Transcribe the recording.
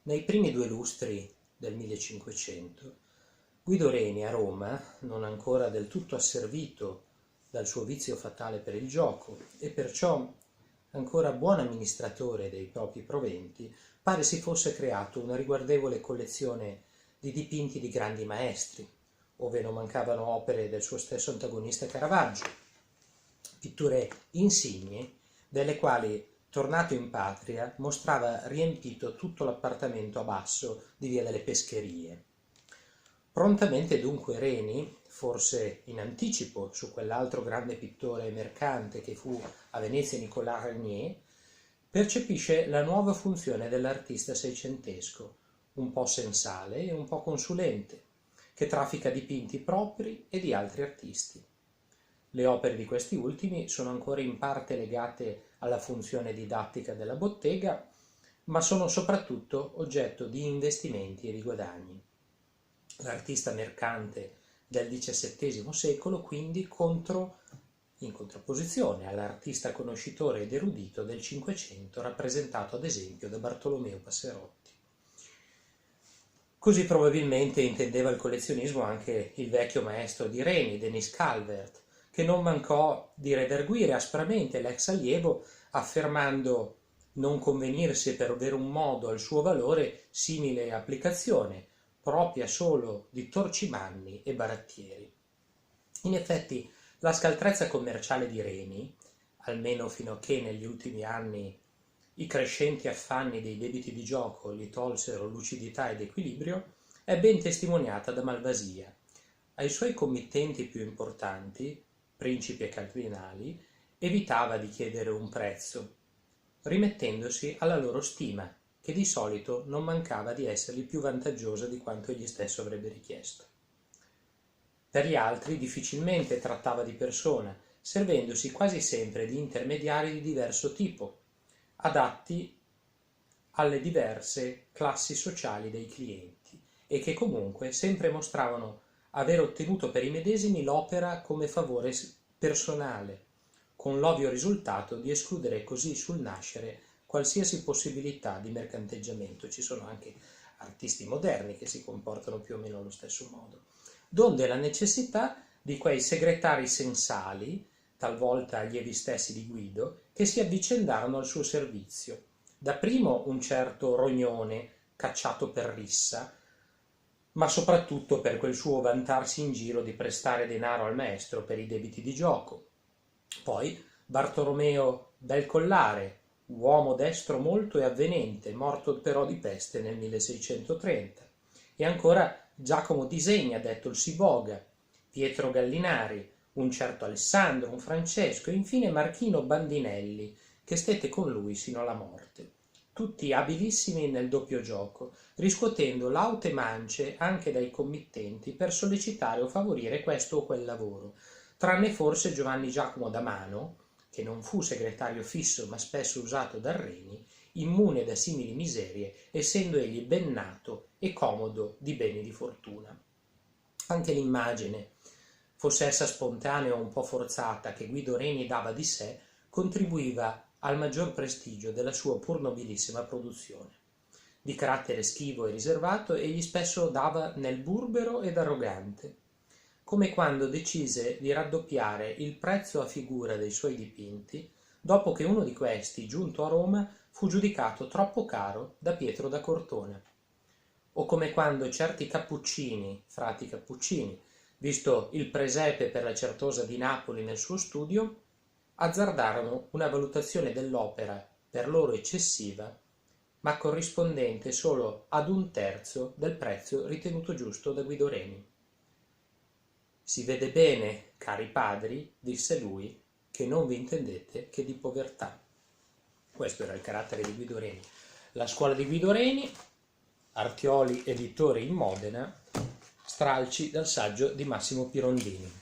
Nei primi 2 lustri del 1500, Guido Reni a Roma, non ancora del tutto asservito dal suo vizio fatale per il gioco e perciò ancora buon amministratore dei propri proventi, pare si fosse creato una riguardevole collezione di dipinti di grandi maestri, ove non mancavano opere del suo stesso antagonista Caravaggio, pitture insigni delle quali, tornato in patria, mostrava riempito tutto l'appartamento a basso di via delle Pescherie. Prontamente dunque Reni, forse in anticipo su quell'altro grande pittore e mercante che fu a Venezia Nicolas Régnier, percepisce la nuova funzione dell'artista seicentesco, un po' sensale e un po' consulente, che traffica dipinti propri e di altri artisti. Le opere di questi ultimi sono ancora in parte legate alla funzione didattica della bottega, ma sono soprattutto oggetto di investimenti e di guadagni. L'artista mercante del XVII secolo, quindi, in contrapposizione all'artista conoscitore ed erudito del Cinquecento, rappresentato ad esempio da Bartolomeo Passerotti. Così probabilmente intendeva il collezionismo anche il vecchio maestro di Reni, Denis Calvert, che non mancò di redarguire aspramente l'ex allievo, affermando non convenirsi per avere un modo al suo valore simile applicazione, propria solo di torcimanni e barattieri. In effetti, la scaltrezza commerciale di Reni, almeno fino a che negli ultimi anni i crescenti affanni dei debiti di gioco gli tolsero lucidità ed equilibrio, è ben testimoniata da Malvasia. Ai suoi committenti più importanti, principi e cardinali, evitava di chiedere un prezzo, rimettendosi alla loro stima, che di solito non mancava di essergli più vantaggiosa di quanto egli stesso avrebbe richiesto. Per gli altri difficilmente trattava di persona, servendosi quasi sempre di intermediari di diverso tipo, adatti alle diverse classi sociali dei clienti e che comunque sempre mostravano aver ottenuto per i medesimi l'opera come favore personale, con l'ovvio risultato di escludere così sul nascere qualsiasi possibilità di mercanteggiamento. Ci sono anche artisti moderni che si comportano più o meno allo stesso modo, donde la necessità di quei segretari sensali, talvolta allievi stessi di Guido, che si avvicendarono al suo servizio. Dapprimo un certo Rognone, cacciato per rissa, ma soprattutto per quel suo vantarsi in giro di prestare denaro al maestro per i debiti di gioco. Poi Bartolomeo Belcollare, uomo destro molto e avvenente, morto però di peste nel 1630. E ancora Giacomo Disegna, detto il Siboga, Pietro Gallinari, un certo Alessandro, un Francesco e infine Marchino Bandinelli, che stette con lui sino alla morte. Tutti abilissimi nel doppio gioco, riscuotendo laute mance anche dai committenti per sollecitare o favorire questo o quel lavoro, tranne forse Giovanni Giacomo da Mano, che non fu segretario fisso ma spesso usato da Reni, immune da simili miserie, essendo egli ben nato e comodo di beni di fortuna. Anche l'immagine, fosse essa spontanea o un po' forzata, che Guido Reni dava di sé, contribuiva al maggior prestigio della sua pur nobilissima produzione. Di carattere schivo e riservato, egli spesso dava nel burbero ed arrogante, come quando decise di raddoppiare il prezzo a figura dei suoi dipinti, dopo che uno di questi, giunto a Roma, fu giudicato troppo caro da Pietro da Cortona. O come quando certi cappuccini, frati cappuccini, visto il presepe per la Certosa di Napoli nel suo studio, azzardarono una valutazione dell'opera per loro eccessiva, ma corrispondente solo ad 1/3 del prezzo ritenuto giusto da Guido Reni. Si vede bene, cari padri, disse lui, che non vi intendete che di povertà. Questo era il carattere di Guido Reni. La scuola di Guido Reni, Artioli editore in Modena, stralci dal saggio di Massimo Pirondini.